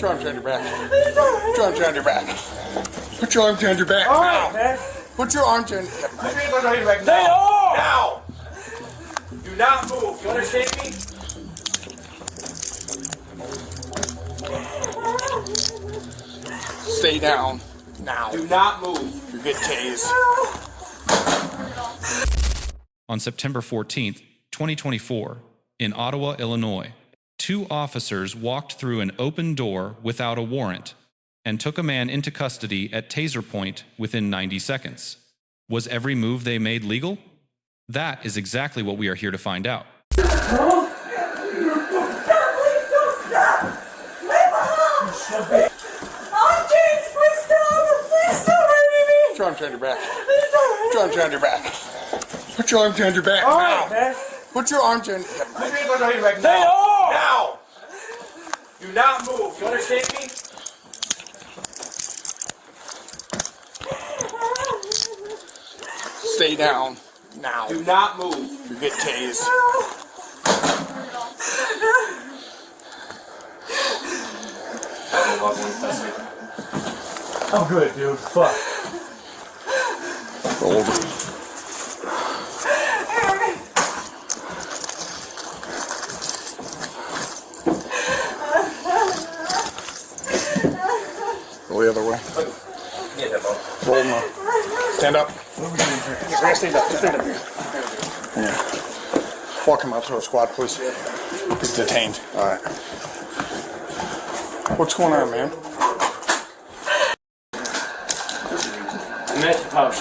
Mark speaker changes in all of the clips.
Speaker 1: your arms behind your back. Put your arms behind your back. Put your arms behind your back. Now. Put your arms behind your back.
Speaker 2: Now! Do not move. You understand me?
Speaker 1: Stay down. Now.
Speaker 2: Do not move.
Speaker 1: You get tased.
Speaker 3: On September 14th, 2024, in Ottawa, Illinois, 2 officers walked through an open door without a warrant and took a man into custody at taser point within 90 seconds. Was every move they made legal? That is exactly what we are here to find out.
Speaker 1: Put your arms behind your back. Put your arms behind your back. Put your arms behind your back. Now. Put your arms behind your back.
Speaker 2: Now! Do not move. You understand me?
Speaker 1: Stay down. Now.
Speaker 2: Do not move.
Speaker 1: You get tased.
Speaker 2: I'm good, dude. Fuck.
Speaker 1: Go over. Go the other way. Roll him up. Stand up. Stand up. Stand up. Yeah. Walk him up to a squad, please. He's detained. All right. What's going on, man?
Speaker 2: Match pouch.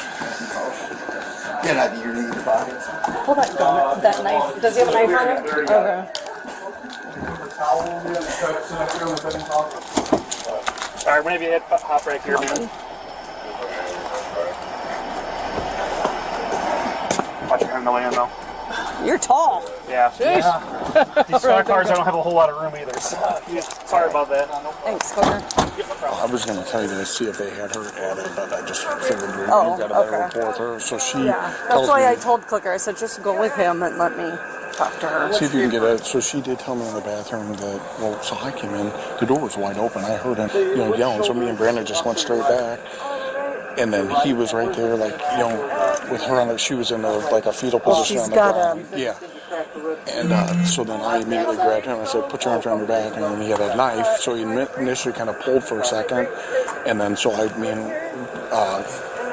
Speaker 1: Get out of your knee pockets.
Speaker 4: Pull that gun, that knife. Does he have a knife on him? Okay.
Speaker 2: Alright, whenever you hit hop right here, man. Watch your hand in the way in, though.
Speaker 4: You're tall.
Speaker 2: Yeah.
Speaker 4: Jeez.
Speaker 2: These squad cars don't have a whole lot of room either, so sorry about that.
Speaker 4: Thanks, Hooker.
Speaker 1: I was going to tell you to see if they had her at it, but I just figured you
Speaker 4: Oh,
Speaker 1: got a better
Speaker 4: okay.
Speaker 1: rapport with her. So she
Speaker 4: Yeah,
Speaker 1: tells
Speaker 4: that's why
Speaker 1: me,
Speaker 4: I told Clicker. I said, just go with him and let me talk to her.
Speaker 1: see if you can get it. So she did tell me in the bathroom that, well, so I came in, the door was wide open. I heard him, yelling. So me and Brandon just went straight back. And then he was right there, like, with her on her, she was in like a fetal position on the ground. Yeah. And so then I immediately grabbed him and said, put your arms around your back. And then he had a knife, so he initially kind of pulled for a second. And then so me and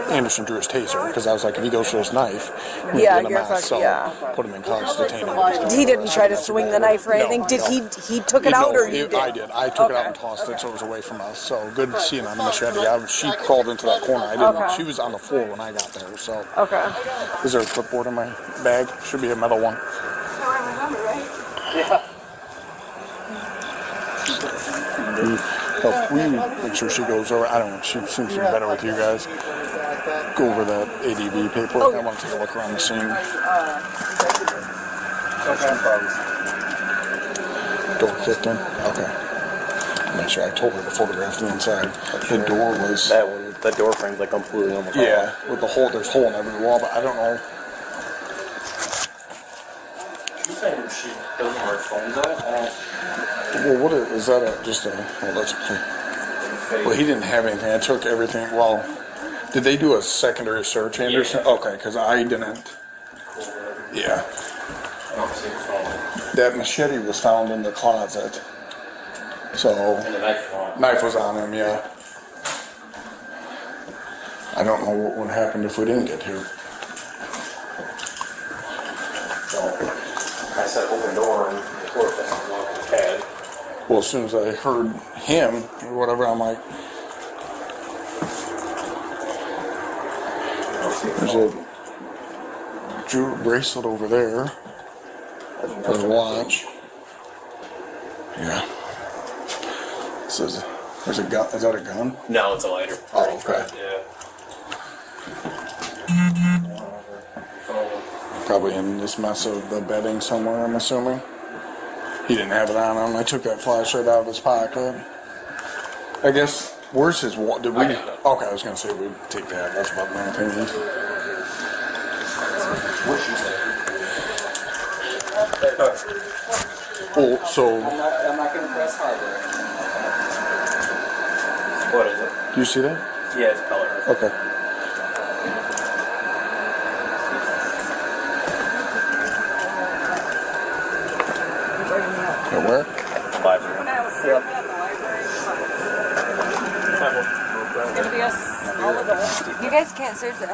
Speaker 1: Anderson drew his taser, because I was like, if he goes for his knife,
Speaker 4: Yeah,
Speaker 1: in a
Speaker 4: you're
Speaker 1: mess.
Speaker 4: fucked,
Speaker 1: So
Speaker 4: yeah.
Speaker 1: put him in cuffs, detain him.
Speaker 4: He didn't try to swing the knife or anything. Did he took it out, or you did?
Speaker 1: I did. I took it out and tossed it, so it was away from us. So good seeing on the machete. She crawled into that corner. I didn't know. She was on the floor when I got there. So
Speaker 4: Okay.
Speaker 1: is there a clipboard in my bag? Should be a metal one.
Speaker 2: Yeah.
Speaker 1: Will you make sure she goes over? I don't know. She seems to be better with you guys. Go over that ADV paperwork. I want to take a look around the scene. Door kicked in? Okay. I'm not sure. I told her to photograph the inside. The door was...
Speaker 5: That one, the door frame's like completely on the wall.
Speaker 1: Yeah, with the hole, there's a hole in every wall, but I don't know.
Speaker 5: She's saying she doesn't know where her phone's at.
Speaker 1: Well, what is that? Well, that's... Well, he didn't have anything. I took everything. Well, did they do a secondary search, Anderson? Yeah. Okay, because I didn't. Yeah.
Speaker 5: I don't see her phone.
Speaker 1: That machete was found in the closet. So,
Speaker 5: And the knife on.
Speaker 1: knife was on him, yeah. I don't know what would happen if we didn't get here.
Speaker 5: So, I said open door and the door doesn't lock on the pad.
Speaker 1: Well, as soon as I heard him, or whatever, I'm like, there's a jewel bracelet over there. For the watch. Yeah. There's a gun. Is that a gun?
Speaker 5: No, it's a lighter.
Speaker 1: Oh, okay.
Speaker 5: Yeah.
Speaker 1: Probably in this mess of the bedding somewhere, I'm assuming. He didn't have it on him. I took that flashlight out of his pocket. I guess, where's his wallet? Did we? Okay, I was going to say we'd take that. That's about the only thing.
Speaker 5: What'd she say?
Speaker 1: Well, so...
Speaker 5: I'm not going to press harder. What is it?
Speaker 1: Do you see that?
Speaker 5: Yeah, it's color.
Speaker 1: Okay. Yeah, where?
Speaker 5: Library.
Speaker 4: Yep. It's gonna be us all of us. You guys can't search that.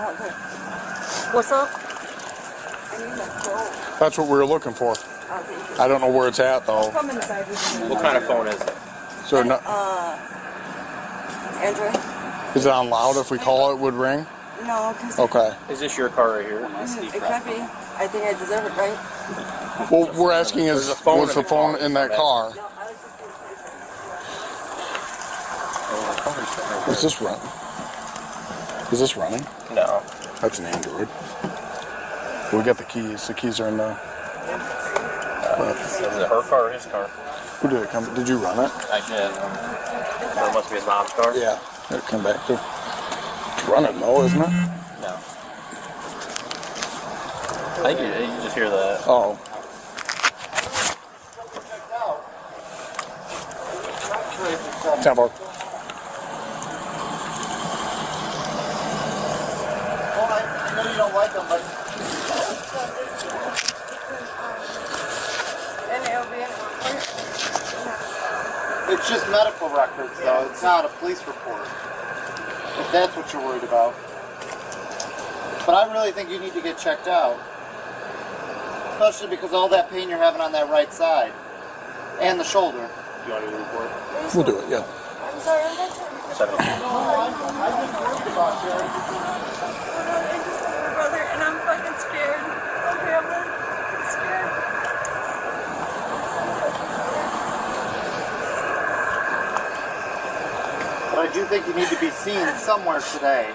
Speaker 4: What's up? I need my phone.
Speaker 1: That's what we were looking for.
Speaker 4: Oh, thank you.
Speaker 1: I don't know where it's at though.
Speaker 4: Come inside with me.
Speaker 5: What kind of phone is it?
Speaker 1: So no,
Speaker 4: Android?
Speaker 1: is it on loud? If we call it, would ring?
Speaker 4: No, because
Speaker 1: Okay.
Speaker 5: Is this your car right here?
Speaker 4: it could be. I think I deserve it, right?
Speaker 1: Well, we're asking is,
Speaker 5: There's a phone
Speaker 1: was
Speaker 5: in
Speaker 1: the
Speaker 5: the
Speaker 1: phone
Speaker 5: car.
Speaker 1: in that car?
Speaker 4: No, I was just gonna say
Speaker 1: Is this running? Is this running?
Speaker 5: No.
Speaker 1: That's an Android. We got the keys. The keys are in the.
Speaker 5: Is it her car or his car?
Speaker 1: Who did it come? Did you run it?
Speaker 5: I did. That must be his mom's car?
Speaker 1: Yeah. It come back to. It's running though, isn't it?
Speaker 5: No. I think you just hear that.
Speaker 1: Oh. Tempo.
Speaker 6: Well, I know you don't like them, but
Speaker 4: and it'll be in
Speaker 6: it's just medical records, though. It's not a police report. If that's what you're worried about. But I really think you need to get checked out. Especially because of all that pain you're having on that right side. And the shoulder.
Speaker 5: You want to do the report?
Speaker 1: We'll do it. Yeah.
Speaker 4: I'm sorry, I'm not trying to.
Speaker 5: 7.
Speaker 6: I'm just worried about you.
Speaker 4: I just have a brother and I'm fucking scared. Okay, I'm scared.
Speaker 6: But I do think you need to be seen somewhere today.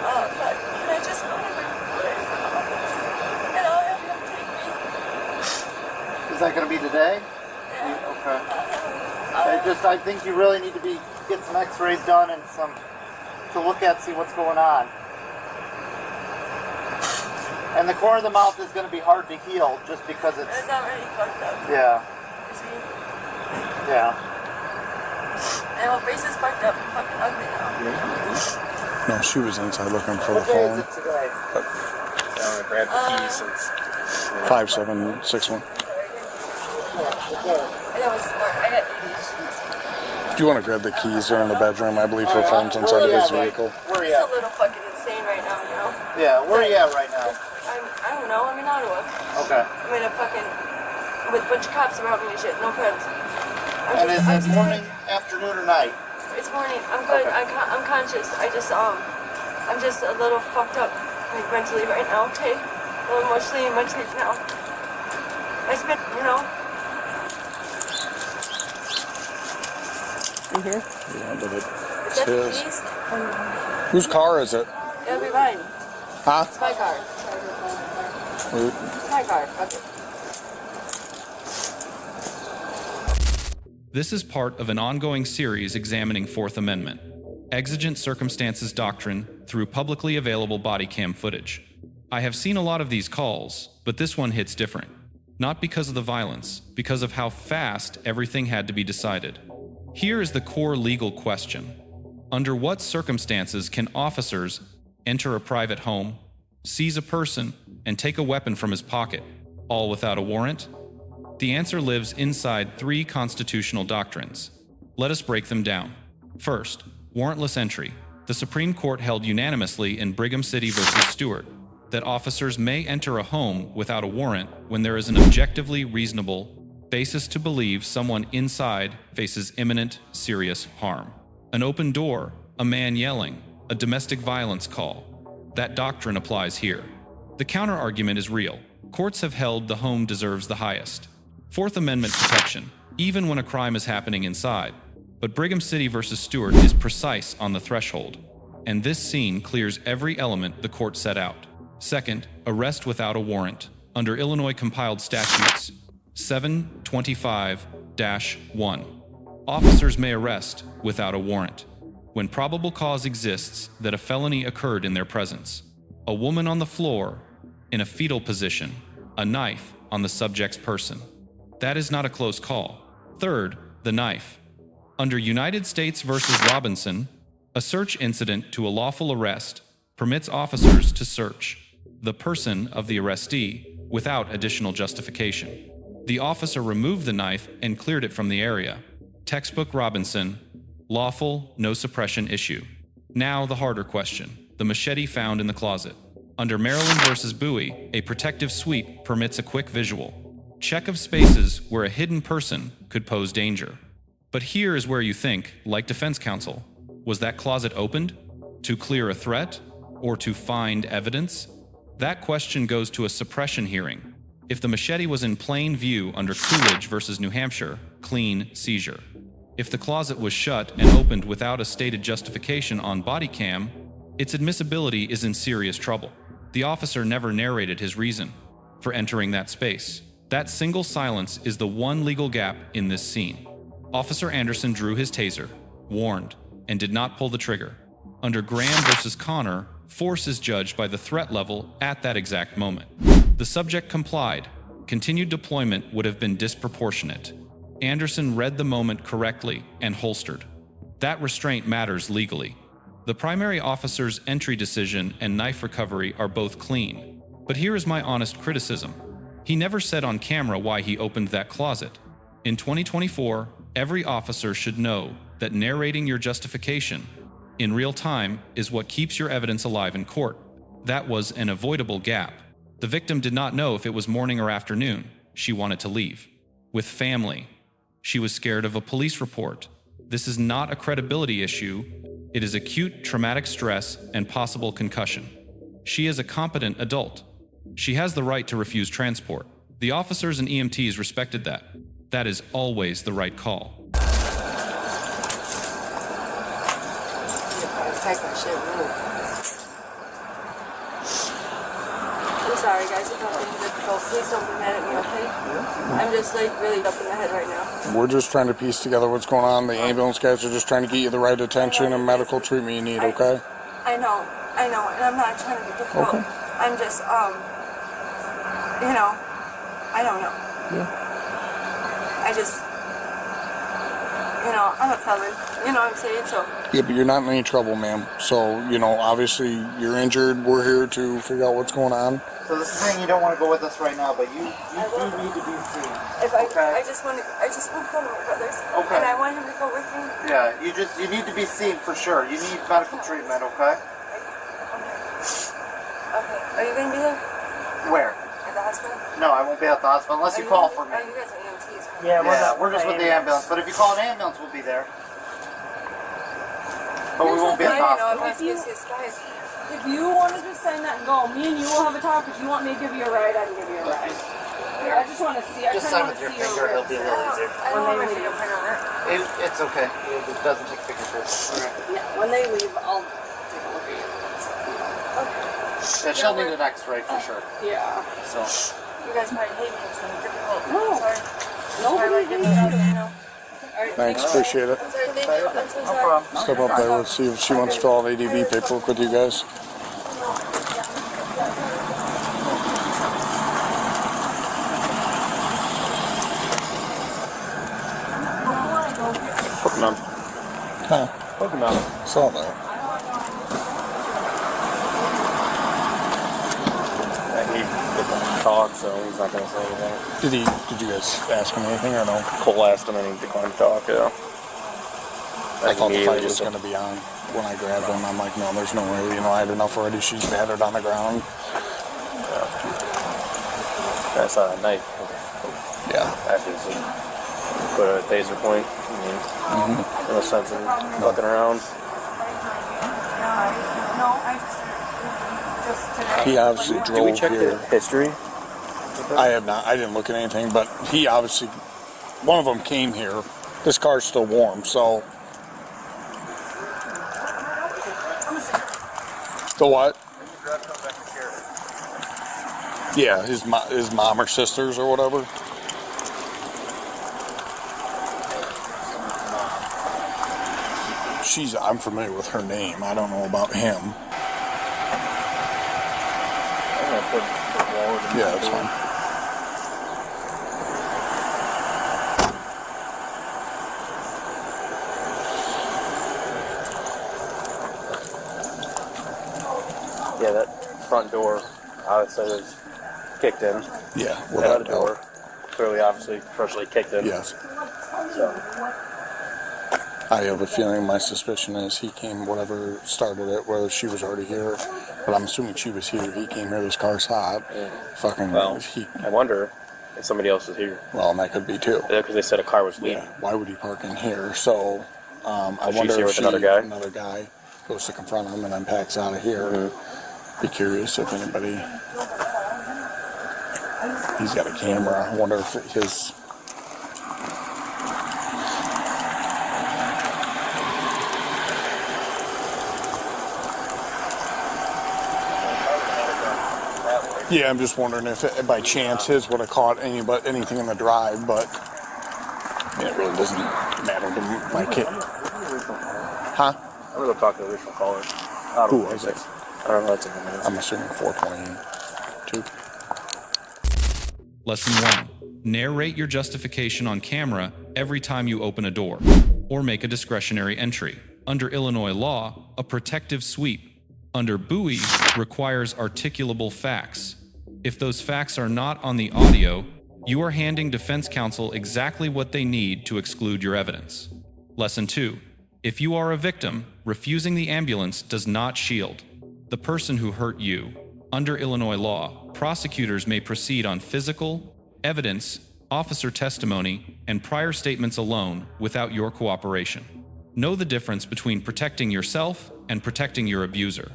Speaker 4: Oh, fuck. Can I just go to my brother's house? And I'll have him take me.
Speaker 6: Is that going to be today? Okay. I think you really need to get some x-rays done and to look at, see what's going on. And the corner of the mouth is going to be hard to heal just because it's...
Speaker 4: It's already fucked up.
Speaker 6: Yeah.
Speaker 4: You see?
Speaker 6: Yeah.
Speaker 4: And my face is fucked up and fucking ugly now.
Speaker 1: No, she was inside looking for the
Speaker 6: What day is
Speaker 1: phone.
Speaker 6: it today?
Speaker 5: I'm going to grab the keys since...
Speaker 1: 5761.
Speaker 4: And that was smart. I got ADHD.
Speaker 1: Do you want to grab the keys? They're in the bedroom. I believe her phone's inside of his vehicle.
Speaker 6: Where are
Speaker 4: I'm
Speaker 6: you
Speaker 4: just
Speaker 6: at?
Speaker 4: a little fucking insane right now, you know?
Speaker 6: Yeah, where are you at right now?
Speaker 4: I don't know. I'm in Ottawa.
Speaker 6: Okay.
Speaker 4: I'm in a fucking... with a bunch of cops around me and shit. No friends.
Speaker 6: And is it morning, afternoon, or night?
Speaker 4: It's morning. I'm good.
Speaker 6: Okay.
Speaker 4: I'm conscious. I'm just a little fucked up, like mentally right now. Okay, a little emotionally and mentally now. I spent, you know. You here?
Speaker 1: Yeah, but
Speaker 4: Is
Speaker 1: it's
Speaker 4: that the
Speaker 1: his.
Speaker 4: keys?
Speaker 1: Whose car is it?
Speaker 4: It'll be mine.
Speaker 1: Huh?
Speaker 4: It's my car. It's my car. Okay.
Speaker 3: This is part of an ongoing series examining Fourth Amendment, exigent circumstances doctrine through publicly available body cam footage. I have seen a lot of these calls, but this one hits different. Not because of the violence, because of how fast everything had to be decided. Here is the core legal question. Under what circumstances can officers enter a private home, seize a person, and take a weapon from his pocket, all without a warrant? The answer lives inside 3 constitutional doctrines. Let us break them down. First, warrantless entry. The Supreme Court held unanimously in Brigham City v. Stewart that officers may enter a home without a warrant when there is an objectively reasonable basis to believe someone inside faces imminent, serious harm. An open door, a man yelling, a domestic violence call. That doctrine applies here. The counter-argument is real. Courts have held the home deserves the highest Fourth Amendment protection, even when a crime is happening inside. But Brigham City v. Stewart is precise on the threshold, and this scene clears every element the court set out. Second, arrest without a warrant. Under Illinois compiled statutes 725-1, officers may arrest without a warrant when probable cause exists that a felony occurred in their presence. A woman on the floor, in a fetal position, a knife on the subject's person. That is not a close call. Third, the knife. Under United States v. Robinson, a search incident to a lawful arrest permits officers to search the person of the arrestee without additional justification. The officer removed the knife and cleared it from the area. Textbook Robinson, lawful, no suppression issue. Now the harder question, the machete found in the closet. Under Maryland v. Bowie, a protective sweep permits a quick visual check of spaces where a hidden person could pose danger. But here is where you think, like defense counsel, was that closet opened to clear a threat or to find evidence? That question goes to a suppression hearing. If the machete was in plain view under Coolidge v. New Hampshire, clean seizure. If the closet was shut and opened without a stated justification on Bodycam, its admissibility is in serious trouble. The officer never narrated his reason for entering that space. That single silence is the one legal gap in this scene. Officer Anderson drew his taser, warned, and did not pull the trigger. Under Graham v. Connor, force is judged by the threat level at that exact moment. The subject complied. Continued deployment would have been disproportionate. Anderson read the moment correctly and holstered. That restraint matters legally. The primary officer's entry decision and knife recovery are both clean. But here is my honest criticism. He never said on camera why he opened that closet. In 2024, every officer should know that narrating your justification in real time is what keeps your evidence alive in court. That was an avoidable gap. The victim did not know if it was morning or afternoon. She wanted to leave. With family. She was scared of a police report. This is not a credibility issue. It is acute traumatic stress and possible concussion. She is a competent adult. She has the right to refuse transport. The officers and EMTs respected that. That is always the right call.
Speaker 4: Pack my shit, move. I'm sorry, guys, if I'm being difficult. Please don't be mad at me, okay? I'm just really up in the head right now.
Speaker 1: We're just trying to piece together what's going on. The ambulance guys are just trying to get you the right attention and medical treatment you need, okay?
Speaker 4: I know, and I'm not trying to be difficult.
Speaker 1: Okay.
Speaker 4: I'm just, I don't know.
Speaker 1: Yeah.
Speaker 4: I just, I'm a felon, you know what I'm saying? So.
Speaker 1: Yeah, but you're not in any trouble, ma'am. So, obviously you're injured. We're here to figure out what's going on.
Speaker 6: So this is saying you don't want to go with us right now, but you do need to be seen.
Speaker 4: I just want to go to my brother's.
Speaker 6: Okay.
Speaker 4: And I want him to go with me.
Speaker 6: Yeah, you need to be seen for sure. You need medical treatment, okay?
Speaker 4: Okay. Are you going to be there?
Speaker 6: Where?
Speaker 4: At the hospital?
Speaker 6: No, I won't be at the hospital unless you call for me.
Speaker 4: Oh, you guys are EMTs. Right?
Speaker 6: Yeah, we're just with the ambulance. But if you call an ambulance, we'll be there. But we won't be at the hospital.
Speaker 7: If you want to just sign that and go, me and you will have a talk. If you want me to give you a ride, I can give you a ride. I just want to see.
Speaker 6: Just sign with your finger. It'll be a little easier.
Speaker 4: I don't want my fingerprint on it.
Speaker 6: It's okay. It doesn't take fingerprints.
Speaker 7: Yeah, when they leave, I'll take a look at you.
Speaker 6: Yeah, she'll need an X-ray for sure.
Speaker 7: Yeah.
Speaker 6: So.
Speaker 4: You guys might hate me because I'm difficult.
Speaker 7: No.
Speaker 4: I'm sorry.
Speaker 7: Nobody hates you.
Speaker 1: Thanks, appreciate it.
Speaker 4: I'm sorry, thank you. I'm so
Speaker 6: No
Speaker 4: sorry.
Speaker 6: problem.
Speaker 1: Step up there. Let's see if she wants to fill out ADV paperwork with you guys.
Speaker 5: Pokemon.
Speaker 1: Huh.
Speaker 5: Pokemon.
Speaker 1: Saw that.
Speaker 5: He didn't talk, so he's not going to say anything.
Speaker 1: Did you guys ask him anything or no?
Speaker 5: Cole asked him and he declined to talk, yeah.
Speaker 1: I thought the fight was going to be on when I grabbed him. I'm like, no, there's no way. I had enough already. She's battered on the ground.
Speaker 5: I saw a knife.
Speaker 1: Yeah.
Speaker 5: After he put a taser point. I mean, no sense in fucking around.
Speaker 4: No, I just today.
Speaker 1: He obviously drove
Speaker 5: Did we check
Speaker 1: here.
Speaker 5: the history?
Speaker 1: I have not. I didn't look at anything, but he obviously, one of them came here. This car's still warm, so. The what? Yeah, his mom or sisters or whatever. I'm familiar with her name. I don't know about him.
Speaker 5: I'm going to put Ward in
Speaker 1: Yeah, that's fine.
Speaker 5: front door, I would say, was kicked in.
Speaker 1: Yeah,
Speaker 5: And
Speaker 1: without
Speaker 5: the
Speaker 1: a
Speaker 5: door,
Speaker 1: doubt.
Speaker 5: clearly, obviously, freshly kicked in.
Speaker 1: Yes.
Speaker 5: So,
Speaker 1: I have a feeling, my suspicion is he came, whatever started it, whether she was already here, but I'm assuming she was here. He came here, this car's hot. Fucking,
Speaker 5: well, I wonder if somebody else is here.
Speaker 1: well, and that could be too.
Speaker 5: Because they said a car was leaving.
Speaker 1: Yeah, why would he park in here? So, I
Speaker 5: she's
Speaker 1: wonder
Speaker 5: here
Speaker 1: if
Speaker 5: with another guy?
Speaker 1: another guy goes to confront him and then packs out of here. Be curious if anybody, he's got a camera. I wonder if his, yeah, I'm just wondering if it, by chance his would have caught anything in the drive, but I mean, it really doesn't matter to my kid. Huh?
Speaker 5: I'm going to talk to the original caller.
Speaker 1: Who was it?
Speaker 5: I don't know what that's in
Speaker 1: I'm assuming 422.
Speaker 3: Lesson 1. Narrate your justification on camera every time you open a door or make a discretionary entry. Under Illinois law, a protective sweep under buoy requires articulable facts. If those facts are not on the audio, you are handing defense counsel exactly what they need to exclude your evidence. Lesson 2. If you are a victim, refusing the ambulance does not shield the person who hurt you. Under Illinois law, prosecutors may proceed on physical, evidence, officer testimony, and prior statements alone without your cooperation. Know the difference between protecting yourself and protecting your abuser.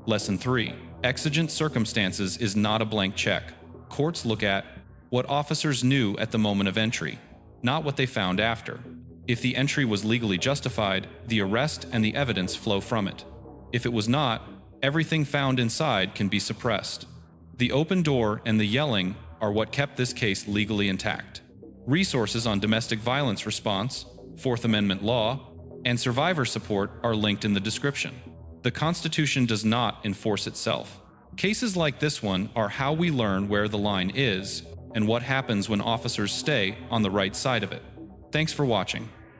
Speaker 3: Lesson 3. Exigent circumstances is not a blank check. Courts look at what officers knew at the moment of entry, not what they found after. If the entry was legally justified, the arrest and the evidence flow from it. If it was not, everything found inside can be suppressed. The open door and the yelling are what kept this case legally intact. Resources on domestic violence response, Fourth Amendment law, and survivor support are linked in the description. The Constitution does not enforce itself. Cases like this one are how we learn where the line is and what happens when officers stay on the right side of it. Thanks for watching.